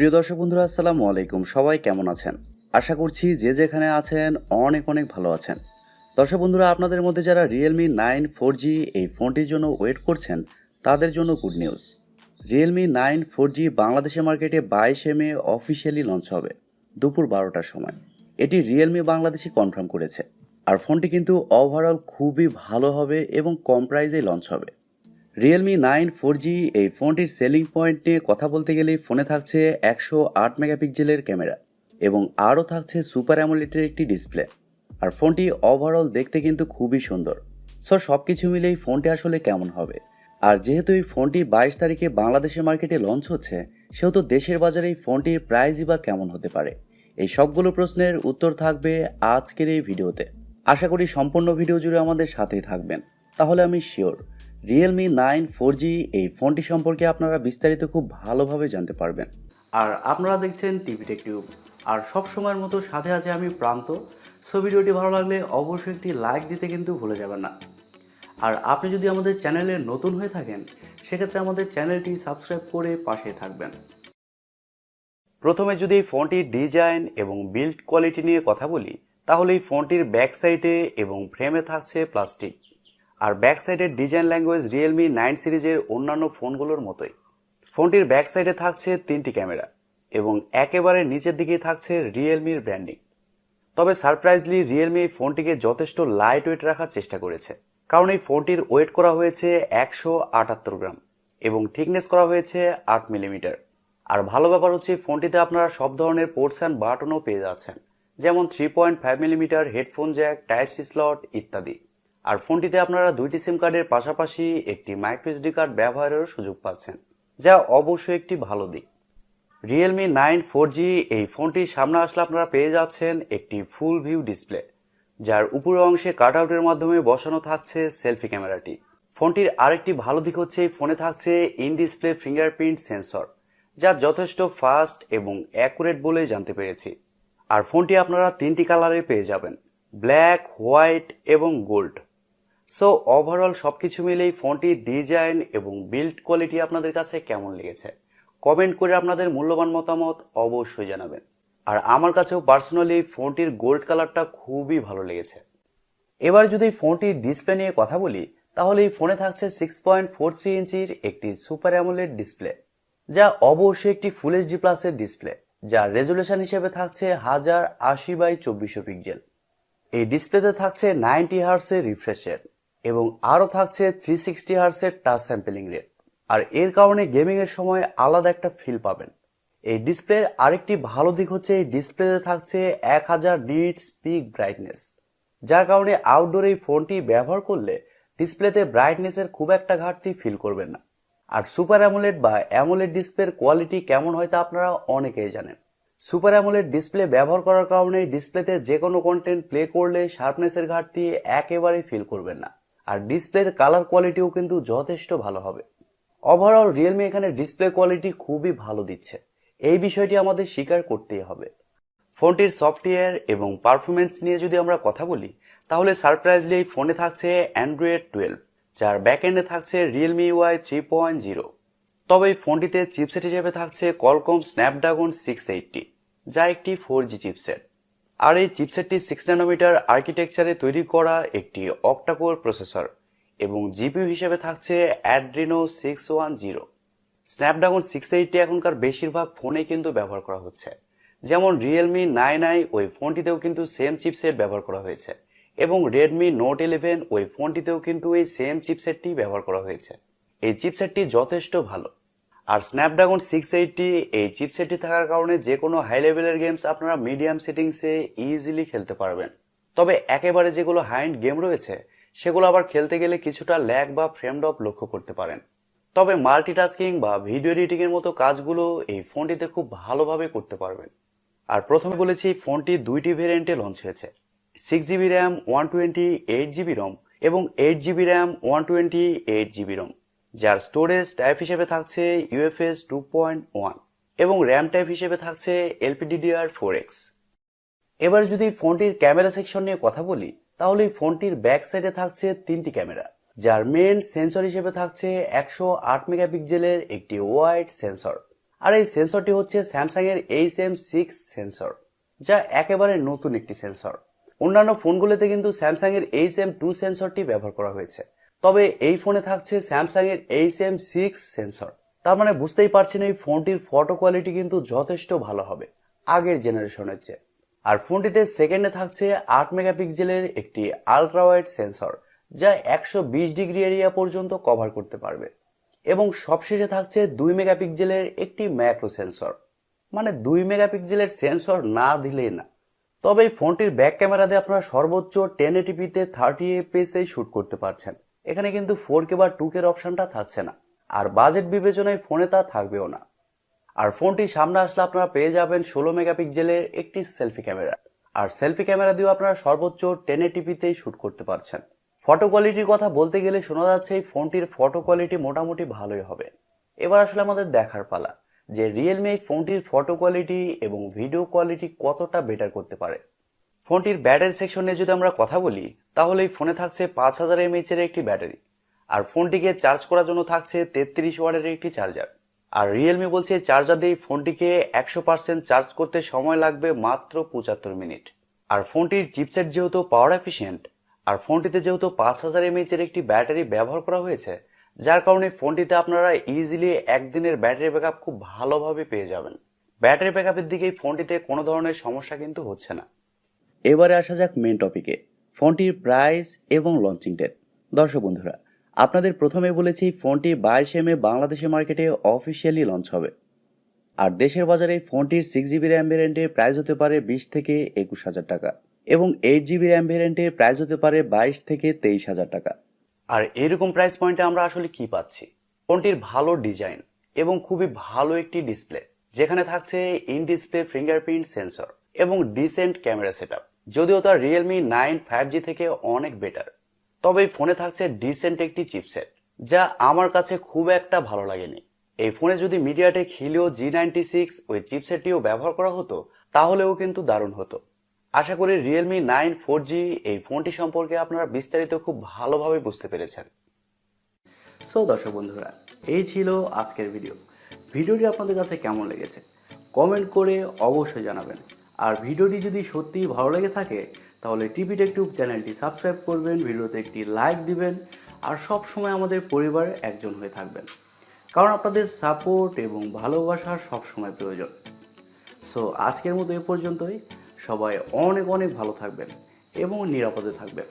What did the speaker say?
প্রিয় দর্শক বন্ধুরা, আসসালামু আলাইকুম। সবাই কেমন আছেন? আশা করছি যে যেখানে আছেন অনেক অনেক ভালো আছেন। দর্শক বন্ধুরা, আপনাদের মধ্যে যারা Realme 9 4G এই ফোনটির জন্য ওয়েট করছেন তাদের জন্য গুড নিউজ। Realme 9 4G বাংলাদেশের মার্কেটে 22 মে অফিসিয়ালি লঞ্চ হবে দুপুর 12টার সময়। এটি Realme বাংলাদেশই কনফার্ম করেছে। আর ফোনটি কিন্তু ওভারঅল খুবই ভালো হবে এবং কম প্রাইসেই লঞ্চ হবে। Realme 9 4G এই ফোনটির সেলিং পয়েন্ট নিয়ে কথা বলতে গেলেই ফোনে থাকছে 108 মেগাপিক্সেলের ক্যামেরা এবং আরও থাকছে সুপার অ্যামোলেডের একটি ডিসপ্লে। আর ফোনটি ওভারঅল দেখতে কিন্তু খুবই সুন্দর। সব কিছু মিলেই ফোনটি আসলে কেমন হবে? আর যেহেতু এই ফোনটি 22 তারিখে বাংলাদেশের মার্কেটে লঞ্চ হচ্ছে, সেহেতু দেশের বাজারে এই ফোনটির প্রাইসই বা কেমন হতে পারে? এই সবগুলো প্রশ্নের উত্তর থাকবে আজকের এই ভিডিওতে। আশা করি সম্পূর্ণ ভিডিও জুড়ে আমাদের সাথেই থাকবেন। তাহলে আমি শিওর Realme 9 4G এই ফোনটি সম্পর্কে আপনারা বিস্তারিত খুব ভালোভাবে জানতে পারবেন। আর আপনারা দেখছেন টিভি টেক টিউব, আর সব সময়ের মতো সাথে আছে আমি প্রান্ত। ভিডিওটি ভালো লাগলে অবশ্যই একটি লাইক দিতে কিন্তু ভুলে যাবেন না। আর আপনি যদি আমাদের চ্যানেলে নতুন হয়ে থাকেন, সেক্ষেত্রে আমাদের চ্যানেলটি সাবস্ক্রাইব করে পাশে থাকবেন। প্রথমে যদি এই ফোনটির ডিজাইন এবং বিল্ড কোয়ালিটি নিয়ে কথা বলি, তাহলে এই ফোনটির ব্যাক সাইডে এবং ফ্রেমে থাকছে প্লাস্টিক। আর ব্যাক সাইডের ডিজাইন ল্যাঙ্গুয়েজ Realme 9 সিরিজের অন্যান্য ফোনগুলোর মতোই। ফোনটির ব্যাক সাইডে থাকছে 3টি ক্যামেরা এবং একেবারে নিচের দিকে থাকছে Realmeর ব্র্যান্ডিং। তবে সারপ্রাইজলি Realme এই ফোনটিকে যথেষ্ট লাইট ওয়েট রাখার চেষ্টা করেছে, কারণ এই ফোনটির ওয়েট করা হয়েছে 178 গ্রাম এবং থিকনেস করা হয়েছে 8 মিলিমিটার। আর ভালো ব্যাপার হচ্ছে ফোনটিতে আপনারা সব ধরনের পোর্টস অ্যান্ড বাটনও পেয়ে যাচ্ছেন, যেমন 3.5 millimetre headphone jack, type C slot ইত্যাদি। আর ফোনটিতে আপনারা 2টি সিম কার্ডের পাশাপাশি একটি মাইক্রো এসডি কার্ড ব্যবহারেরও সুযোগ পাচ্ছেন, যা অবশ্যই একটি ভালো দিক। Realme 9 4G এই ফোনটির সামনে আসলে আপনারা পেয়ে যাচ্ছেন একটি ফুল ভিউ ডিসপ্লে, যার উপরের অংশে কাটআউটের মাধ্যমে বসানো থাকছে সেলফি ক্যামেরাটি। ফোনটির আরেকটি ভালো দিক হচ্ছে এই ফোনে থাকছে ইন ডিসপ্লে ফিঙ্গারপ্রিন্ট সেন্সর, যা যথেষ্ট ফাস্ট এবং অ্যাকুরেট বলেই জানতে পেরেছি। আর ফোনটি আপনারা 3টি কালারে পেয়ে যাবেন, ব্ল্যাক, হোয়াইট এবং গোল্ড। ওভারঅল সবকিছু মিলেই ফোনটির ডিজাইন এবং বিল্ড কোয়ালিটি আপনাদের কাছে কেমন লেগেছে কমেন্ট করে আপনাদের মূল্যবান মতামত অবশ্যই জানাবেন। আর আমার কাছেও পার্সোনালি ফোনটির গোল্ড কালারটা খুবই ভালো লেগেছে। এবার যদি ফোনটির ডিসপ্লে নিয়ে কথা বলি, তাহলে এই ফোনে থাকছে 6.43 ইঞ্চির একটি সুপার অ্যামোলেড ডিসপ্লে, যা অবশ্যই একটি ফুল এইচডি প্লাসের ডিসপ্লে, যার রেজুলেশন হিসেবে থাকছে 1080x2400 পিক্সেল। এই ডিসপ্লেতে থাকছে 90 হার্টজের রিফ্রেশ রেট এবং আরও থাকছে 360 হার্টজের টাচ স্যাম্পলিং রেট। আর এর কারণে গেমিং এর সময় আলাদা একটা ফিল পাবেন। এই ডিসপ্লের আরেকটি ভালো দিক হচ্ছে এই ডিসপ্লেতে থাকছে 1000 নিটস পিক ব্রাইটনেস, যার কারণে আউটডোরে এই ফোনটি ব্যবহার করলে ডিসপ্লেতে ব্রাইটনেসের খুব একটা ঘাটতি ফিল করবেন না। আর সুপার অ্যামোলেড বা অ্যামোলেড ডিসপ্লের কোয়ালিটি কেমন হয় তা আপনারা অনেকেই জানেন। সুপার অ্যামোলেড ডিসপ্লে ব্যবহার করার কারণে ডিসপ্লেতে যে কোনো কন্টেন্ট প্লে করলে শার্পনেসের ঘাটতি একেবারেই ফিল করবেন না। আর ডিসপ্লের কালার কোয়ালিটিও কিন্তু যথেষ্ট ভালো হবে। ওভারঅল Realme এখানে ডিসপ্লে কোয়ালিটি খুবই ভালো দিচ্ছে, এই বিষয়টি আমাদের স্বীকার করতেই হবে। ফোনটির সফটওয়্যার এবং পারফরমেন্স নিয়ে যদি আমরা কথা বলি, তাহলে সারপ্রাইজলি এই ফোনে থাকছে Android 12, যার ব্যাকএন্ডে থাকছে Realme UI 3.0। তবে এই ফোনটিতে চিপসেট হিসেবে থাকছে Qualcomm Snapdragon 680, যা একটি 4G চিপসেট। আর এই চিপসেটটি 6 ন্যানোমিটার আর্কিটেকচারে তৈরি করা একটি Octa-core প্রসেসর এবং জিপিইউ হিসেবে থাকছে Adreno 610। স্ন্যাপড্রাগন 680 এখনকার বেশিরভাগ ফোনে কিন্তু ব্যবহার করা হচ্ছে, যেমন Realme 9i ওই ফোনটিতেও কিন্তু সেম চিপসেট ব্যবহার করা হয়েছে এবং Redmi Note 11 ওই ফোনটিতেও কিন্তু এই সেম চিপসেটটি ব্যবহার করা হয়েছে। এই চিপসেটটি যথেষ্ট ভালো। আর স্ন্যাপড্রাগন 680 এই চিপসেটটি থাকার কারণে যে কোনো হাই লেভেলের গেমস আপনারা মিডিয়াম সেটিংসে ইজিলি খেলতে পারবেন। তবে একেবারে যেগুলো হাই এন্ড গেম রয়েছে, সেগুলো আবার খেলতে গেলে কিছুটা ল্যাগ বা ফ্রেম ড্রপ লক্ষ্য করতে পারেন। তবে মাল্টিটাস্কিং বা ভিডিও এডিটিং এর মতো কাজগুলো এই ফোনটিতে খুব ভালোভাবে করতে পারবেন। আর প্রথমে বলেছি ফোনটি 2টি ভেরিয়েন্টে লঞ্চ হয়েছে, 6GB র্যাম 128GB রম এবং 8GB র্যাম 128GB রম, যার স্টোরেজ টাইপ হিসেবে থাকছে UFS 2.1 এবং র্যাম টাইপ হিসেবে থাকছে LPDDR4X। এবার যদি ফোনটির ক্যামেরা সেকশন নিয়ে কথা বলি, তাহলে এই ফোনটির ব্যাক সাইডে থাকছে 3টি ক্যামেরা, যার মেন সেন্সর হিসেবে থাকছে 108 মেগাপিক্সেলের একটি ওয়াইড সেন্সর। আর এই সেন্সরটি হচ্ছে স্যামসাংয়ের SM6 সেন্সর, যা একেবারে নতুন একটি সেন্সর। অন্যান্য ফোনগুলোতে কিন্তু স্যামসাংয়ের SM2 সেন্সরটি ব্যবহার করা হয়েছে, তবে এই ফোনে থাকছে স্যামসাংয়ের SM6 সেন্সর। তার মানে বুঝতেই পারছেন এই ফোনটির ফটো কোয়ালিটি কিন্তু যথেষ্ট ভালো হবে আগের জেনারেশনের চেয়ে। আর ফোনটিতে সেকেন্ডে থাকছে 8 মেগাপিক্সেলের একটি আলট্রা ওয়াইড সেন্সর, যা 120 ডিগ্রি এরিয়া পর্যন্ত কভার করতে পারবে। এবং সবশেষে থাকছে 2 মেগাপিক্সেলের একটি ম্যাক্রো সেন্সর, মানে 2 মেগাপিক্সেলের সেন্সর না দিলেই না। তবে এই ফোনটির ব্যাক ক্যামেরা দিয়ে আপনারা সর্বোচ্চ 1080p-তে 30fps-এই শ্যুট করতে পারছেন। এখানে কিন্তু 4K বা 2K অপশনটা থাকছে না, আর বাজেট বিবেচনায় ফোনে তা থাকবেও না। আর ফোনটির সামনে আসলে আপনারা পেয়ে যাবেন 16 মেগাপিক্সেলের একটি সেলফি ক্যামেরা, আর সেলফি ক্যামেরা দিয়েও আপনারা সর্বোচ্চ 1080p-তেই শ্যুট করতে পারছেন। ফটো কোয়ালিটির কথা বলতে গেলে শোনা যাচ্ছে এই ফোনটির ফটো কোয়ালিটি মোটামুটি ভালোই হবে। এবার আসলে আমাদের দেখার পালা যে রিয়েলমি এই ফোনটির ফটো কোয়ালিটি এবং ভিডিও কোয়ালিটি কতটা বেটার করতে পারে। ফোনটির ব্যাটারি সেকশন নিয়ে যদি আমরা কথা বলি, তাহলে এই ফোনে থাকছে 5000 mAh-এর একটি ব্যাটারি, আর ফোনটিকে চার্জ করার জন্য থাকছে 33 ওয়াটের একটি চার্জার। আর রিয়েলমি বলছে চার্জার দিয়ে ফোনটিকে 100% চার্জ করতে সময় লাগবে মাত্র 75 মিনিট। আর ফোনটির চিপসেট যেহেতু পাওয়ার এফিশিয়েন্ট, আর ফোনটিতে যেহেতু 5000 mAh-এর একটি ব্যাটারি ব্যবহার করা হয়েছে, যার কারণে ফোনটিতে আপনারা ইজিলি একদিনের ব্যাটারি ব্যাকআপ খুব ভালোভাবে পেয়ে যাবেন। ব্যাটারি ব্যাকআপের দিকে এই ফোনটিতে কোনো ধরনের সমস্যা কিন্তু হচ্ছে না। এবারে আসা যাক মেন টপিকে, ফোনটির প্রাইস এবং লঞ্চিং ডেট। দর্শক বন্ধুরা, আপনাদের প্রথমে বলেছি ফোনটি 22 মে বাংলাদেশের মার্কেটে অফিসিয়ালি লঞ্চ হবে। আর দেশের বাজারে ফোনটির 6GB র্যাম ভ্যারিয়েন্টের প্রাইস হতে পারে 20 থেকে 21,000 টাকা, এবং 8GB র্যাম ভ্যারিয়েন্টের প্রাইস হতে পারে 22 থেকে 23,000 টাকা। আর এরকম প্রাইস পয়েন্টে আমরা আসলে কি পাচ্ছি? ফোনটির ভালো ডিজাইন এবং খুবই ভালো একটি ডিসপ্লে, যেখানে থাকছে ইন ডিসপ্লে ফিঙ্গারপ্রিন্ট সেন্সর এবং ডিসেন্ট ক্যামেরা সেটআপ। যদিও তার Realme 9 5G থেকে অনেক বেটার, তবে এই ফোনে থাকছে ডিসেন্ট একটি চিপসেট, যা আমার কাছে খুব একটা ভালো লাগেনি। এই ফোনে যদি মিডিয়াটেক হিলিও G96 ওই চিপসেটটিও ব্যবহার করা হতো, তাহলেও কিন্তু দারুণ হতো। আশা করি Realme 9 4G এই ফোনটি সম্পর্কে আপনারা বিস্তারিত খুব ভালোভাবে বুঝতে পেরেছেন। সো দর্শক বন্ধুরা, এই ছিল আজকের ভিডিওটি আপনাদের কাছে কেমন লেগেছে কমেন্ট করে অবশ্যই জানাবেন। আর ভিডিওটি যদি সত্যিই ভালো লেগে থাকে, তাহলে টিভি টেক টিউব চ্যানেলটি সাবস্ক্রাইব করবেন, ভিডিওতে একটি লাইক দিবেন, আর সব সময় আমাদের পরিবারের একজন হয়ে থাকবেন, কারণ আপনাদের সাপোর্ট এবং ভালোবাসা সব সময় প্রয়োজন। সো আজকের মতো এ পর্যন্তই। সবাই অনেক অনেক ভালো থাকবেন এবং নিরাপদে থাকবেন।